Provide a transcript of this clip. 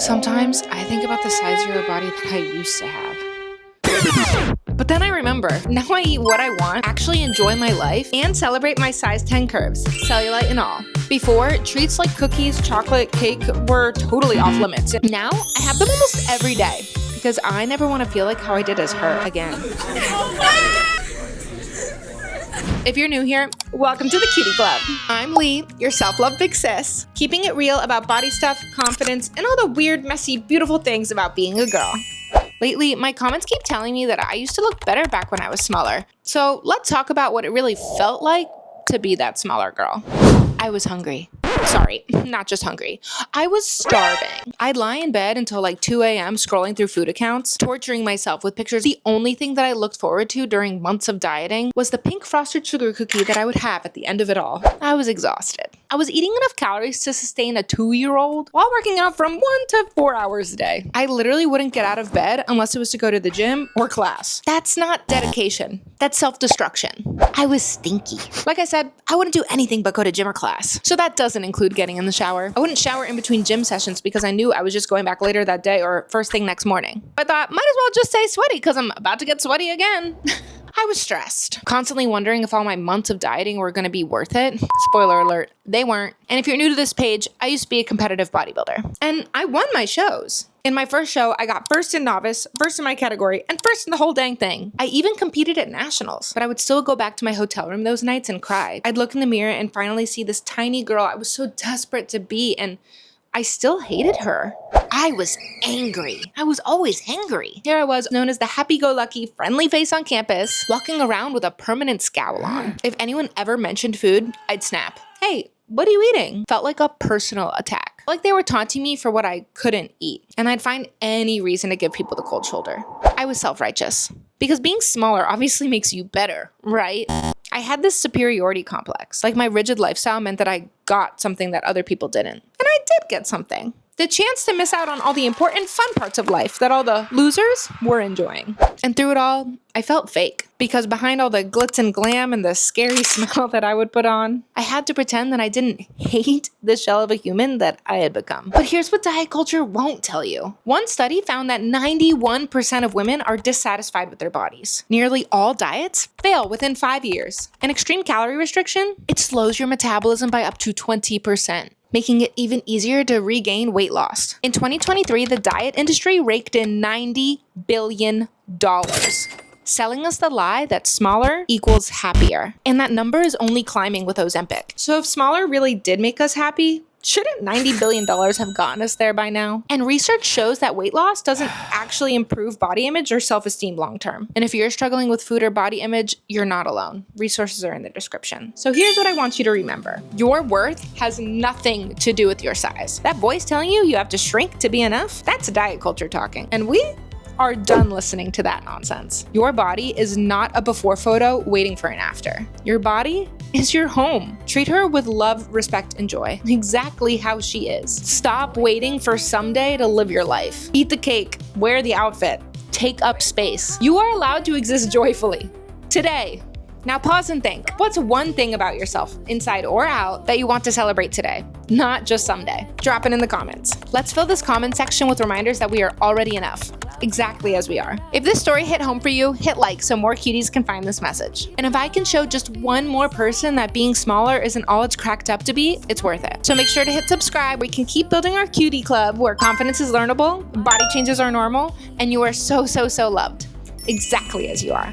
Sometimes I think about the size of your body that I used to have. But then I remember, now I eat what I want, actually enjoy my life, and celebrate my size 10 curves, cellulite and all. Before, treats like cookies, chocolate, cake were totally off limits. Now, I have them almost every day because I never want to feel like how I did as her again. If you're new here, welcome to the Cutie Club. I'm Lee, your self-love big sis, keeping it real about body stuff, confidence, and all the weird, messy, beautiful things about being a girl. Lately, my comments keep telling me that I used to look better back when I was smaller. So let's talk about what it really felt like to be that smaller girl. I was hungry. Sorry, not just hungry. I was starving. I'd lie in bed until like 2 a.m. scrolling through food accounts, torturing myself with pictures. The only thing that I looked forward to during months of dieting was the pink frosted sugar cookie that I would have at the end of it all. I was exhausted. I was eating enough calories to sustain a 2-year-old while working out from 1 to 4 hours a day. I literally wouldn't get out of bed unless it was to go to the gym or class. That's not dedication. That's self-destruction. I was stinky. Like I said, I wouldn't do anything but go to gym or class. So that doesn't include getting in the shower. I wouldn't shower in between gym sessions because I knew I was just going back later that day or first thing next morning. I thought, might as well just stay sweaty because I'm about to get sweaty again. I was stressed, constantly wondering if all my months of dieting were going to be worth it. Spoiler alert, they weren't. And if you're new to this page, I used to be a competitive bodybuilder. And I won my shows. In my first show, I got first in novice, first in my category, and first in the whole dang thing. I even competed at nationals, but I would still go back to my hotel room those nights and cry. I'd look in the mirror and finally see this tiny girl I was so desperate to be, and I still hated her. I was angry. I was always angry. Here I was, known as the happy-go-lucky, friendly face on campus, walking around with a permanent scowl on. If anyone ever mentioned food, I'd snap. Hey, what are you eating? Felt like a personal attack. Like they were taunting me for what I couldn't eat. And I'd find any reason to give people the cold shoulder. I was self-righteous. Because being smaller obviously makes you better, right? I had this superiority complex. Like my rigid lifestyle meant that I got something that other people didn't. And I did get something. The chance to miss out on all the important fun parts of life that all the losers were enjoying. And through it all, I felt fake. Because behind all the glitz and glam and the scary smile that I would put on, I had to pretend that I didn't hate the shell of a human that I had become. But here's what diet culture won't tell you. One study found that 91% of women are dissatisfied with their bodies. Nearly all diets fail within 5 years. And extreme calorie restriction, it slows your metabolism by up to 20%. Making it even easier to regain weight loss. In 2023, the diet industry raked in $90 billion, selling us the lie that smaller equals happier. And that number is only climbing with Ozempic. So if smaller really did make us happy, shouldn't $90 billion have gotten us there by now? And research shows that weight loss doesn't actually improve body image or self-esteem long-term. And if you're struggling with food or body image, you're not alone. Resources are in the description. So here's what I want you to remember. Your worth has nothing to do with your size. That voice telling you you have to shrink to be enough, that's diet culture talking. And we are done listening to that nonsense. Your body is not a before photo waiting for an after. Your body is your home. Treat her with love, respect, and joy, exactly how she is. Stop waiting for someday to live your life. Eat the cake, wear the outfit, take up space. You are allowed to exist joyfully. Today. Now pause and think. What's one thing about yourself, inside or out, that you want to celebrate today? Not just someday. Drop it in the comments. Let's fill this comment section with reminders that we are already enough, exactly as we are. If this story hit home for you, hit like so more cuties can find this message. And if I can show just one more person that being smaller isn't all it's cracked up to be, it's worth it. So make sure to hit subscribe. We can keep building our cutie club where confidence is learnable, body changes are normal, and you are so loved, exactly as you are.